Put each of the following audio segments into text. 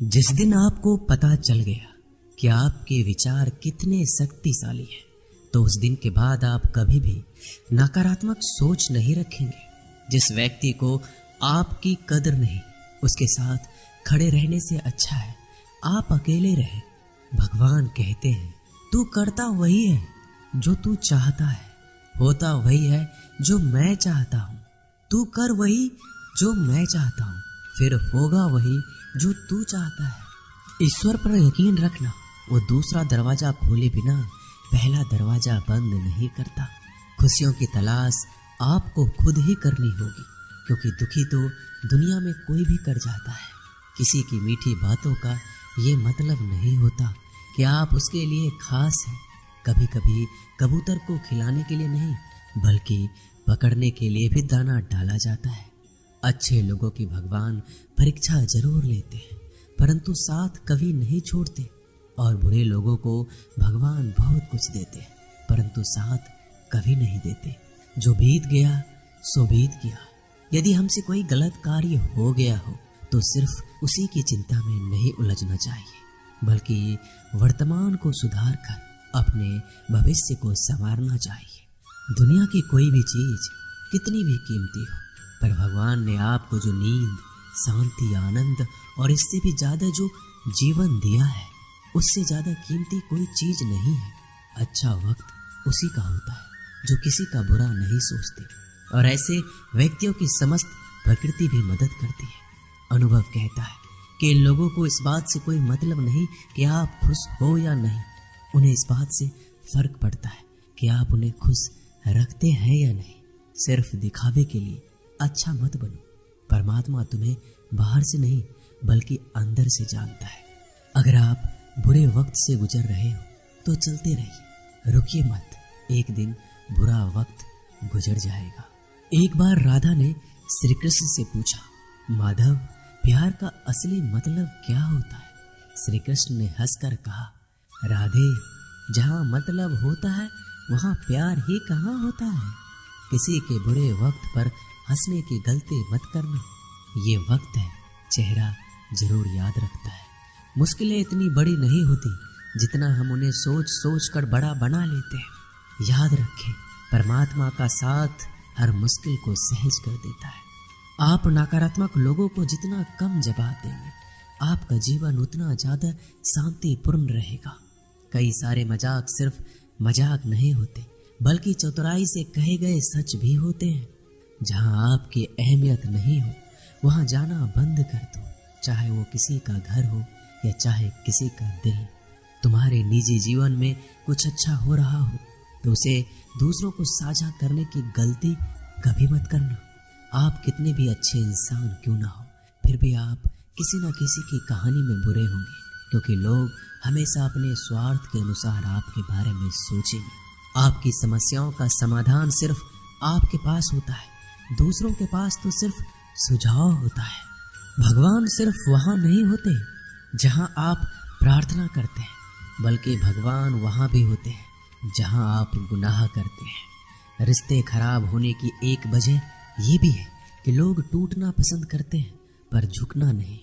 जिस दिन आपको पता चल गया कि आपके विचार कितने शक्तिशाली हैं, तो उस दिन के बाद आप कभी भी नकारात्मक सोच नहीं रखेंगे। जिस व्यक्ति को आपकी कदर नहीं, उसके साथ खड़े रहने से अच्छा है आप अकेले रहें। भगवान कहते हैं, तू करता वही है जो तू चाहता है, होता वही है जो मैं चाहता हूँ। तू कर वही जो मैं चाहता हूँ, फिर होगा वही जो तू चाहता है। ईश्वर पर यकीन रखना, वो दूसरा दरवाजा खोले बिना पहला दरवाजा बंद नहीं करता। खुशियों की तलाश आपको खुद ही करनी होगी, क्योंकि दुखी तो दुनिया में कोई भी कर जाता है। किसी की मीठी बातों का ये मतलब नहीं होता कि आप उसके लिए खास हैं। कभी कभी कबूतर को खिलाने के लिए नहीं, बल्कि पकड़ने के लिए भी दाना डाला जाता है। अच्छे लोगों की भगवान परीक्षा जरूर लेते हैं, परंतु साथ कभी नहीं छोड़ते। और बुरे लोगों को भगवान बहुत कुछ देते हैं, परंतु साथ कभी नहीं देते। जो बीत गया सो बीत गया। यदि हमसे कोई गलत कार्य हो गया हो तो सिर्फ उसी की चिंता में नहीं उलझना चाहिए, बल्कि वर्तमान को सुधार कर अपने भविष्य को संवारना चाहिए। दुनिया की कोई भी चीज कितनी भी कीमती हो, पर भगवान ने आपको जो नींद, शांति, आनंद और इससे भी ज्यादा जो जीवन दिया है, उससे ज्यादा कीमती कोई चीज नहीं है। अच्छा वक्त उसी का होता है जो किसी का बुरा नहीं सोचते, और ऐसे व्यक्तियों की समस्त प्रकृति भी मदद करती है। अनुभव कहता है कि लोगों को इस बात से कोई मतलब नहीं कि आप खुश हो या नहीं, उन्हें इस बात से फर्क पड़ता है कि आप उन्हें खुश रखते हैं या नहीं। सिर्फ दिखावे के लिए अच्छा मत बनो। परमात्मा तुम्हें बाहर से नहीं बल्कि अंदर से जानता है। अगर आप बुरे वक्त से गुजर रहे हो तो चलते रहिए, रुकिए मत। एक दिन बुरा वक्त गुजर जाएगा। एक बार राधा ने श्री कृष्ण से पूछा, माधव, प्यार का असली मतलब क्या होता है? श्री कृष्ण ने हंसकर कहा, राधे, जहाँ मतलब होता है वहाँ प्यार ही कहाँ होता है। किसी के बुरे वक्त पर हंसने की गलती मत करना। ये वक्त है, चेहरा जरूर याद रखता है। मुश्किलें इतनी बड़ी नहीं होती जितना हम उन्हें सोच सोच कर बड़ा बना लेते हैं। याद रखें, परमात्मा का साथ हर मुश्किल को सहज कर देता है। आप नकारात्मक लोगों को जितना कम जवाब देंगे, आपका जीवन उतना ज्यादा शांतिपूर्ण रहेगा। कई सारे मजाक सिर्फ मजाक नहीं होते, बल्कि चतुराई से कहे गए सच भी होते हैं। जहां आपकी अहमियत नहीं हो वहां जाना बंद कर दो, चाहे वो किसी का घर हो या चाहे किसी का दिल। तुम्हारे निजी जीवन में कुछ अच्छा हो रहा हो तो उसे दूसरों को साझा करने की गलती कभी मत करना। आप कितने भी अच्छे इंसान क्यों ना हो, फिर भी आप किसी न किसी की कहानी में बुरे होंगे, क्योंकि लोग हमेशा अपने स्वार्थ के अनुसार आपके बारे में सोचेंगे। आपकी समस्याओं का समाधान सिर्फ आपके पास होता है, दूसरों के पास तो सिर्फ सुझाव होता है। भगवान सिर्फ वहां नहीं होते जहां आप प्रार्थना करते हैं, बल्कि भगवान वहां भी होते हैं जहां आप गुनाह करते हैं। रिश्ते खराब होने की एक वजह ये भी है कि लोग टूटना पसंद करते हैं पर झुकना नहीं।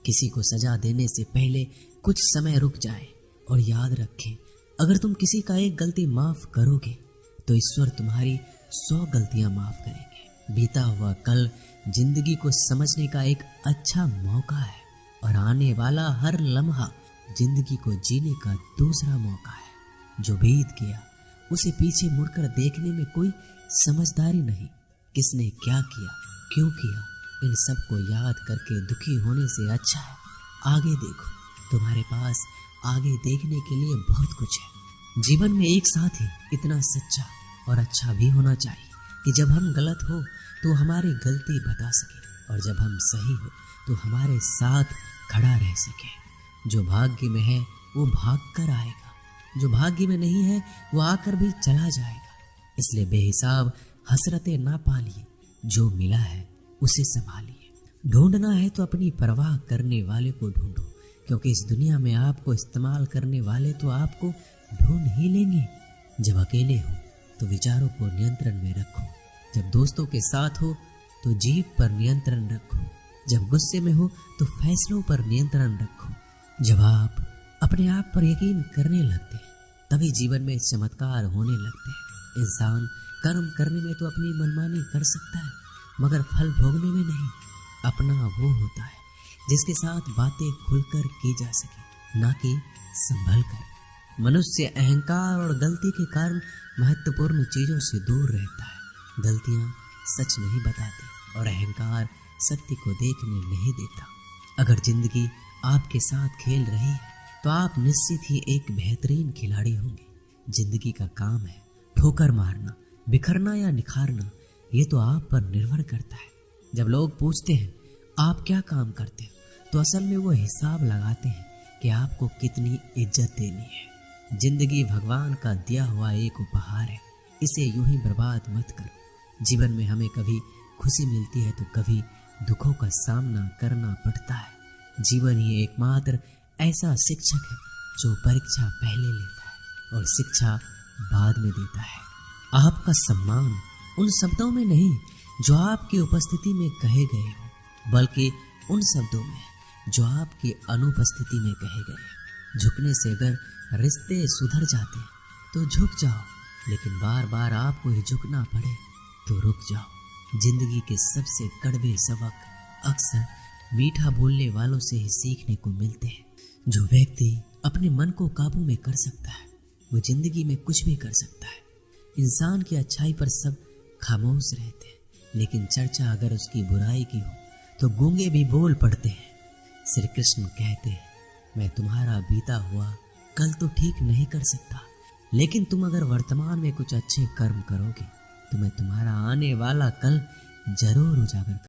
किसी को सजा देने से पहले कुछ समय रुक जाए और याद रखें, अगर तुम किसी का एक गलती माफ करोगे तो ईश्वर तुम्हारी 100 गलतियां माफ करेंगे। बीता हुआ कल जिंदगी को समझने का एक अच्छा मौका है, और आने वाला हर लम्हा जिंदगी को जीने का दूसरा मौका है। जो बीत गया उसे पीछे मुड़कर देखने में कोई समझदारी नहीं। किसने क्या किया, क्यों किया, इन सब को याद करके दुखी होने से अच्छा है आगे देखो। तुम्हारे पास आगे देखने के लिए बहुत कुछ है। जीवन में एक साथ ही इतना सच्चा और अच्छा भी होना चाहिए कि जब हम गलत हो तो हमारी गलती बता सके, और जब हम सही हो तो हमारे साथ खड़ा रह सके। जो भाग्य में है वो भाग कर आएगा, जो भाग्य में नहीं है वो आकर भी चला जाएगा। इसलिए बेहिसाब हसरतें ना पालिए, जो मिला है उसे संभालिए। ढूंढना है तो अपनी परवाह करने वाले को ढूंढो, क्योंकि इस दुनिया में आपको इस्तेमाल करने वाले तो आपको ढूंढ ही लेंगे। जब अकेले हो तो विचारों को नियंत्रण में रखो, जब दोस्तों के साथ हो तो जीभ पर नियंत्रण रखो, जब गुस्से में हो तो फैसलों पर नियंत्रण रखो। जब आप अपने आप पर यकीन करने लगते हैं तभी जीवन में चमत्कार होने लगते हैं। इंसान कर्म करने में तो अपनी मनमानी कर सकता है, मगर फल भोगने में नहीं। अपना वो होता है जिसके साथ बातें खुलकर की जा सके, ना कि संभल कर। मनुष्य अहंकार और गलती के कारण महत्वपूर्ण चीजों से दूर रहता है। गलतियां सच नहीं बताती और अहंकार सत्य को देखने नहीं देता। अगर जिंदगी आपके साथ खेल रही है तो आप निश्चित ही एक बेहतरीन खिलाड़ी होंगे। जिंदगी का काम है ठोकर मारना, बिखरना या निखारना, ये तो आप पर निर्भर करता है। जब लोग पूछते हैं आप क्या काम करते हो, तो असल में वो हिसाब लगाते हैं कि आपको कितनी इज्जत देनी है। जिंदगी भगवान का दिया हुआ एक उपहार है, इसे यूं ही बर्बाद मत करो। जीवन में हमें कभी खुशी मिलती है तो कभी दुखों का सामना करना पड़ता है। जीवन ही एकमात्र ऐसा शिक्षक है जो परीक्षा पहले लेता है और शिक्षा बाद में देता है। आपका सम्मान उन शब्दों में नहीं जो आपकी उपस्थिति में कहे गए हो, बल्कि उन शब्दों में जो आपकी अनुपस्थिति में कहे गए। झुकने से अगर रिश्ते सुधर जाते हैं तो झुक जाओ, लेकिन बार बार आपको ही झुकना पड़े तो रुक जाओ। जिंदगी के सबसे कड़वे सबक अक्सर मीठा बोलने वालों से ही सीखने को मिलते हैं। जो व्यक्ति अपने मन को काबू में कर सकता है वो जिंदगी में कुछ भी कर सकता है। इंसान की अच्छाई पर सब खामोश रहते हैं, लेकिन चर्चा अगर उसकी बुराई की हो तो गूंगे भी बोल पड़ते हैं। श्री कृष्ण कहते हैं, मैं तुम्हारा बीता हुआ कल तो ठीक नहीं कर सकता, लेकिन तुम अगर वर्तमान में कुछ अच्छे कर्म करोगे तो मैं तुम्हारा आने वाला कल जरूर उजागर